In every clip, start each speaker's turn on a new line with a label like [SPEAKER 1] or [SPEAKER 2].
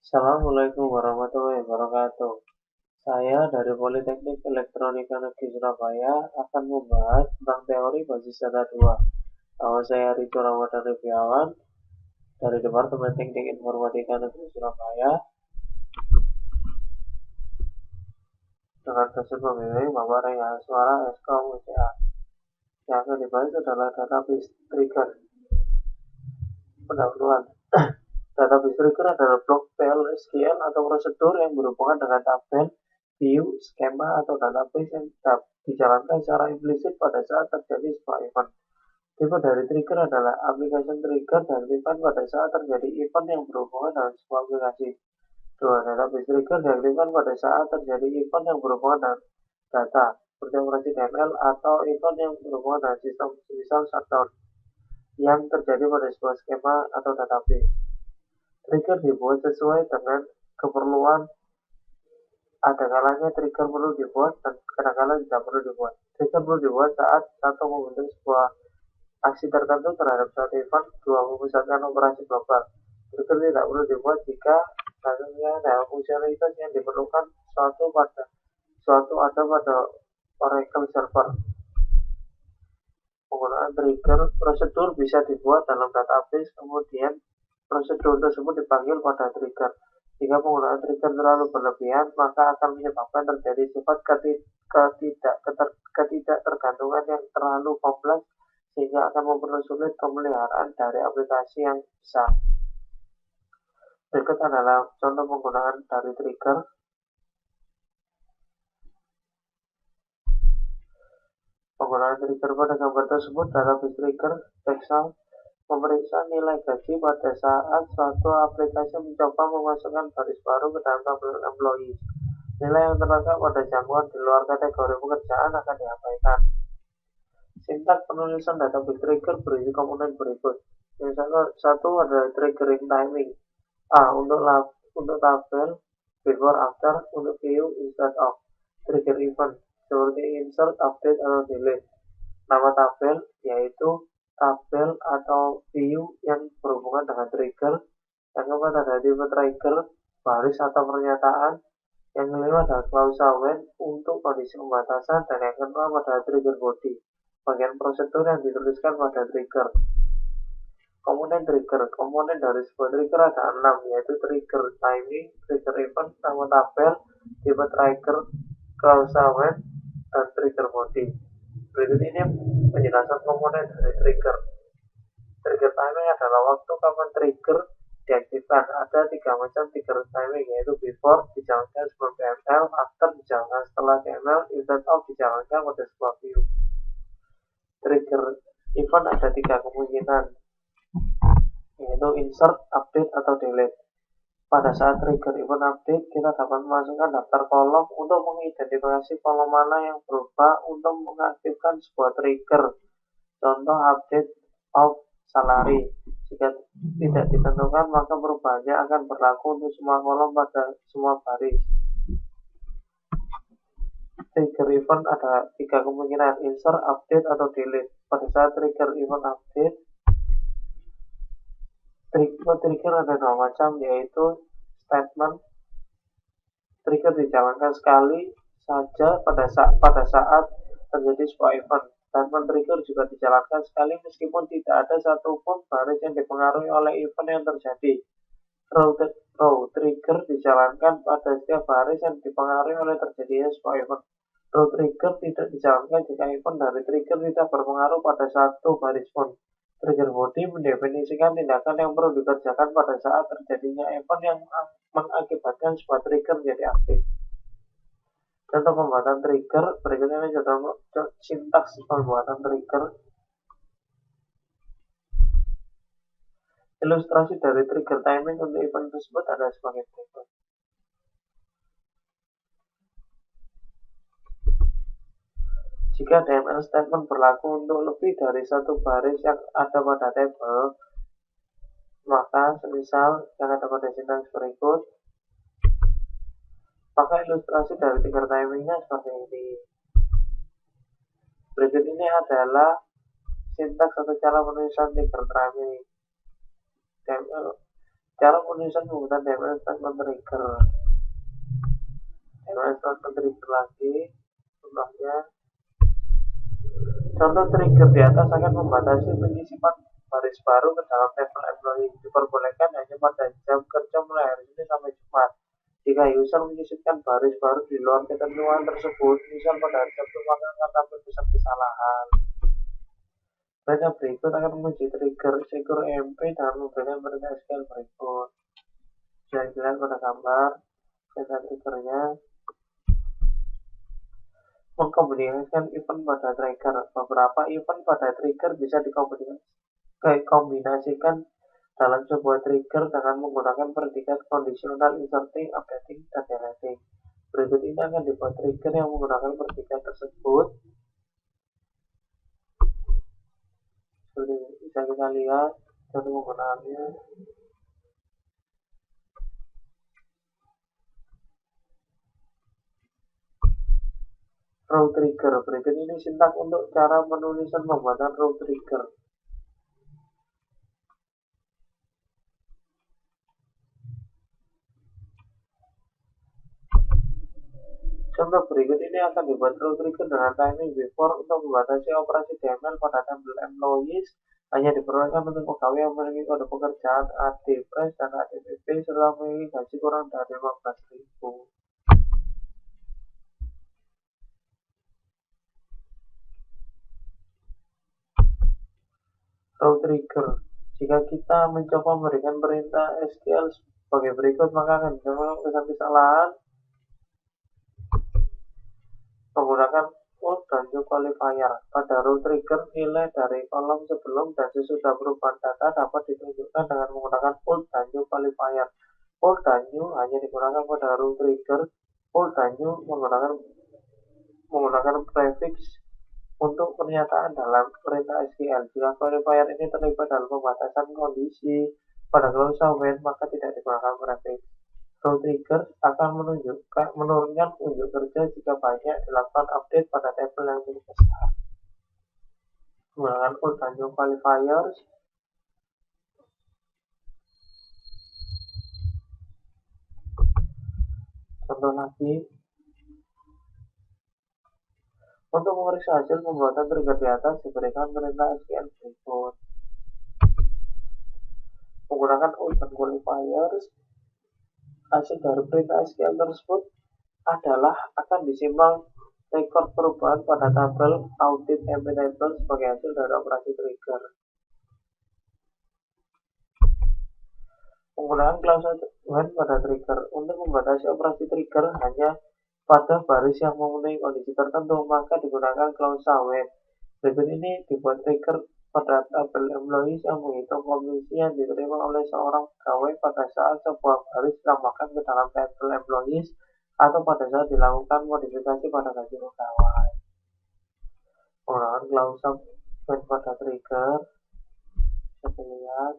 [SPEAKER 1] Assalamualaikum warahmatullahi wabarakatuh. Saya dari Politeknik Elektronika Negeri Surabaya akan membahas tentang teori basis data 2. Nama saya Rito Ramadan Ribiawan dari Departemen Teknik Informatika Negeri Surabaya dengan dosen pembimbing Bapak Rengga Suara SKM UCA. Yang akan dibahas adalah database trigger. Pendahuluan. Database trigger adalah blok PL/SQL atau prosedur yang berhubungan dengan tabel, view, skema, atau database yang dijalankan secara implisit pada saat terjadi sebuah event. Tipe dari trigger adalah application trigger dan event pada saat terjadi event yang berhubungan dengan sebuah aplikasi. Dua, database trigger diaktifkan pada saat terjadi event yang berhubungan dengan data, seperti operasi DML atau event yang berhubungan dengan sistem, misal shutdown, yang terjadi pada sebuah skema atau database. Trigger dibuat sesuai dengan keperluan. Ada kalanya trigger perlu dibuat dan kadang-kadang tidak perlu dibuat. Trigger perlu dibuat saat satu membentuk sebuah aksi tertentu terhadap suatu event, dua memusatkan operasi global. Trigger tidak perlu dibuat jika hasilnya dalam fungsionalitas yang diperlukan suatu ada pada Oracle server. Penggunaan trigger prosedur bisa dibuat dalam database, kemudian prosedur tersebut dipanggil pada trigger. Jika penggunaan trigger terlalu berlebihan, maka akan menyebabkan terjadi sifat ketidaktergantungan yang terlalu kompleks sehingga akan mempersulit pemeliharaan dari aplikasi yang besar. Berikut adalah contoh penggunaan dari trigger. Penggunaan trigger pada gambar tersebut database trigger Excel memeriksa nilai gaji pada saat suatu aplikasi mencoba memasukkan baris baru ke dalam tabel employee. Nilai yang terletak pada jangkauan di luar kategori pekerjaan akan diabaikan. Sintak penulisan database trigger berisi komponen berikut. Yang satu adalah triggering timing. A. Untuk tabel, before after, untuk view, instead of. Trigger event seperti insert, update, atau delete. Nama tabel yaitu tabel atau view yang berhubungan dengan trigger. Yang keempat ada tipe trigger, baris atau pernyataan. Yang kelima adalah klausa when untuk kondisi pembatasan. Dan yang keenam adalah trigger body, bagian prosedur yang dituliskan pada trigger. Komponen trigger. Komponen dari sebuah trigger ada 6, yaitu trigger timing, trigger event, nama tabel, tipe trigger, klausa when, dan trigger body. Berikut ini penjelasan komponen dari trigger. Trigger timing adalah waktu kapan trigger diaktifkan. Ada 3 macam trigger timing, yaitu before dijalankan sebelum DML, after dijalankan setelah DML, instead of dijalankan pada sebuah view. Trigger event ada 3 kemungkinan, yaitu insert, update, atau delete. Pada saat trigger event update, kita dapat memasukkan daftar kolom untuk mengidentifikasi kolom mana yang berubah untuk mengaktifkan sebuah trigger. Contoh update of salary. Jika tidak ditentukan, maka perubahannya akan berlaku untuk semua kolom pada semua baris. Trigger event ada 3 kemungkinan, insert, update, atau delete. Pada saat trigger event update, trigger ada 2 macam, yaitu statement. Trigger dijalankan sekali saja pada saat terjadi sebuah event. Statement trigger juga dijalankan sekali meskipun tidak ada satupun baris yang dipengaruhi oleh event yang terjadi. Row trigger dijalankan pada setiap baris yang dipengaruhi oleh terjadinya sebuah event. Row trigger tidak dijalankan jika event dari trigger tidak berpengaruh pada satu baris pun. Trigger body mendefinisikan tindakan yang perlu dikerjakan pada saat terjadinya event yang mengakibatkan sebuah trigger menjadi aktif. Contoh pembuatan trigger, berikut ini contoh sintaks pembuatan trigger. Ilustrasi dari trigger timing untuk event tersebut ada sebagai berikut. Jika DML statement berlaku untuk lebih dari satu baris yang ada pada tabel, maka semisal yang ada pada sintaks berikut, maka ilustrasi dari trigger timingnya seperti ini. Berikut ini adalah sintaks atau cara penulisan trigger timing. Cara penulisan penggunaan DML statement trigger. DML statement trigger lagi. Contohnya, contoh trigger di atas akan membatasi penyisipan baris baru ke dalam tabel employee. Diperbolehkan hanya pada jam kerja mulai hari Senin sampai Jumat. Jika user menyisipkan baris baru di luar ketentuan tersebut, misal pada hari Sabtu, maka akan tampil besar kesalahan. Perintah berikut akan menguji trigger secure EMP dengan memberikan perintah SQL berikut. Bisa dilihat pada gambar. Perintah triggernya mengkombinasikan event pada trigger. Beberapa event pada trigger bisa dikombinasikan dalam sebuah trigger dengan menggunakan predikat conditional, inserting, updating, dan deleting. Berikut ini akan dibuat trigger yang menggunakan predikat tersebut. Seperti bisa kita lihat cara penggunaannya. Row trigger. Berikut ini sintak untuk cara penulisan pembuatan row trigger. Contoh berikut ini akan dibuat row trigger dengan timing before untuk membatasi operasi DML pada tabel employees hanya diperbolehkan untuk pegawai yang memiliki kode pekerjaan AD-Fresh dan ADPP serta memiliki gaji kurang dari 15.000. Row trigger. Jika kita mencoba memberikan perintah SQL sebagai berikut, maka akan ditemukan kesalahan menggunakan put dan new qualifier. Pada row trigger, nilai dari kolom sebelum dan sesudah perubahan data dapat ditunjukkan dengan menggunakan put dan new qualifier. Put dan new hanya digunakan pada row trigger. Put dan new menggunakan prefix untuk pernyataan dalam perintah SQL. Jika qualifier ini terlibat dalam pembatasan kondisi pada klausa when, maka tidak digunakan prefix. Row trigger akan menurunkan unjuk kerja jika banyak dilakukan update pada tabel yang cukup besar. Menggunakan put dan new qualifiers. Contoh lagi, untuk memeriksa hasil pembuatan trigger di atas diberikan perintah SQL berikut. Menggunakan put dan qualifiers, hasil dari perintah SQL tersebut adalah akan disimpan rekor perubahan pada tabel audit MP table sebagai hasil dari operasi trigger. Menggunakan klausa when pada trigger. Untuk membatasi operasi trigger hanya pada baris yang memenuhi kondisi tertentu, maka digunakan klausa when. Berikut ini dibuat trigger pada tabel employees yang menghitung komisi yang diterima oleh seorang pegawai pada saat sebuah baris ditambahkan ke dalam tabel employees atau pada saat dilakukan modifikasi pada gaji pegawai. Menggunakan klausa when pada trigger, bisa dilihat.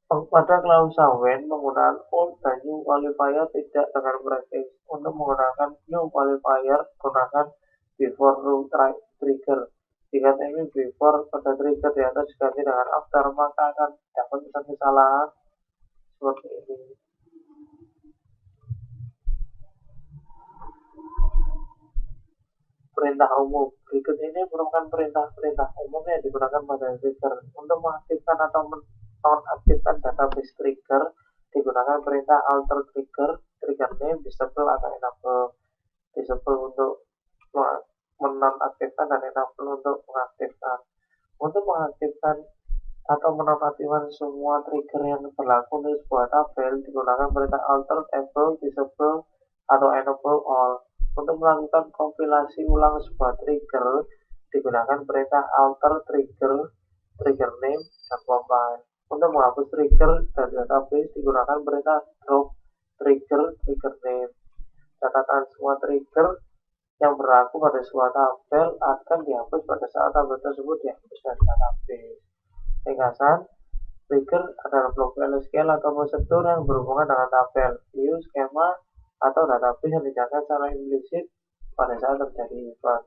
[SPEAKER 1] Pada klausa when menggunakan old dan new qualifier tidak dengan prefix. Untuk menggunakan new qualifier, gunakan before row trigger. Jika timing before pada trigger di atas diganti dengan after, maka akan dapat kesalahan seperti ini. Perintah umum. Berikut ini merupakan perintah-perintah umum yang digunakan pada trigger. Untuk mengaktifkan atau nonaktifkan database trigger digunakan perintah alter trigger, trigger name, disable atau enable. Disable untuk menonaktifkan dan enable untuk mengaktifkan. Untuk mengaktifkan atau menonaktifkan semua trigger yang berlaku di sebuah tabel digunakan perintah alter table, disable atau enable all. Untuk melakukan kompilasi ulang sebuah trigger digunakan perintah alter trigger, trigger name, dan compile. Untuk menghapus trigger dan database digunakan perintah drop trigger, trigger name. Catatan semua trigger yang berlaku pada sebuah tabel akan dihapus pada saat tabel tersebut dihapus dari database. Ringkasan, trigger adalah blok SQL atau prosedur yang berhubungan dengan tabel, view, skema, atau database yang dijalankan secara implisit pada saat terjadi event.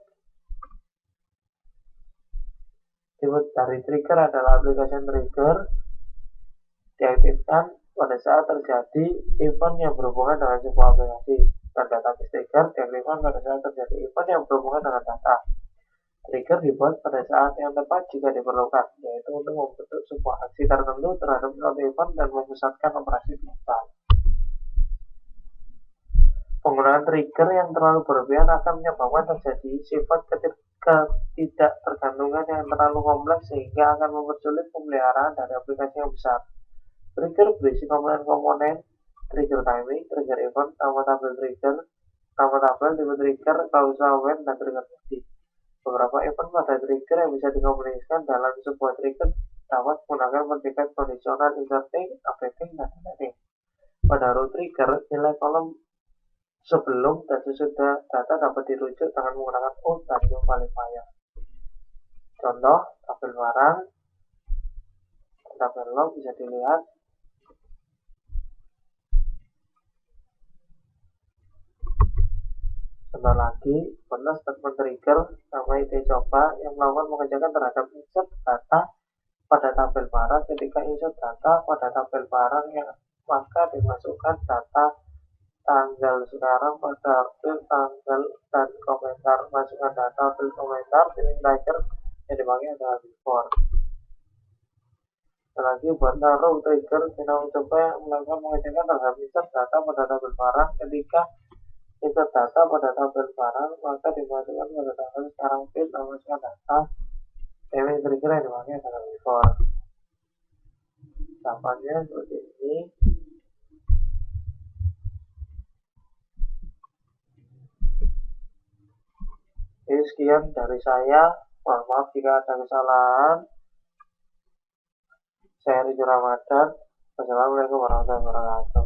[SPEAKER 1] Tipe dari trigger adalah application trigger, diaktifkan pada saat terjadi event yang berhubungan dengan sebuah aplikasi, dan database trigger diaktifkan pada saat terjadi event yang berhubungan dengan data. Trigger dibuat pada saat yang tepat jika diperlukan, yaitu untuk membentuk sebuah aksi tertentu terhadap suatu event dan memusatkan operasi digital. Penggunaan trigger yang terlalu berlebihan akan menyebabkan terjadi sifat ketidaktergantungan yang terlalu kompleks sehingga akan mempersulit pemeliharaan dari aplikasi yang besar. Trigger berisi komponen-komponen trigger timing, trigger event, nama tabel trigger, nama tabel, tipe trigger, causal when, dan trigger body. Beberapa event pada trigger yang bisa dikomunikasikan dalam sebuah trigger dapat menggunakan predikat conditional inserting, awaiting, dan ending. Pada root trigger, nilai kolom sebelum dan sesudah data dapat dirujuk dengan menggunakan old dan new qualifier. Contoh, tabel barang, tabel log bisa dilihat. Contoh lagi, benar statement trigger nama ide coba yang melakukan pengejakan terhadap insert data pada tabel barang. Ketika insert data pada tabel barang yang maka dimasukkan data tanggal sekarang pada field tanggal dan komentar. Masukkan data field komentar, filling trigger yang dipakai adalah before. Lagi buat row trigger kita mencoba yang melakukan pengejakan terhadap insert data pada tabel barang. Ketika insert data pada tabel barang maka dimasukkan pada tabel sekarang field dan masukkan data. Filling trigger yang dipakai adalah before. Contohnya seperti ini. Jadi sekian dari saya. Mohon maaf jika ada kesalahan. Saya Rizky Ramadan. Wassalamualaikum warahmatullahi wabarakatuh.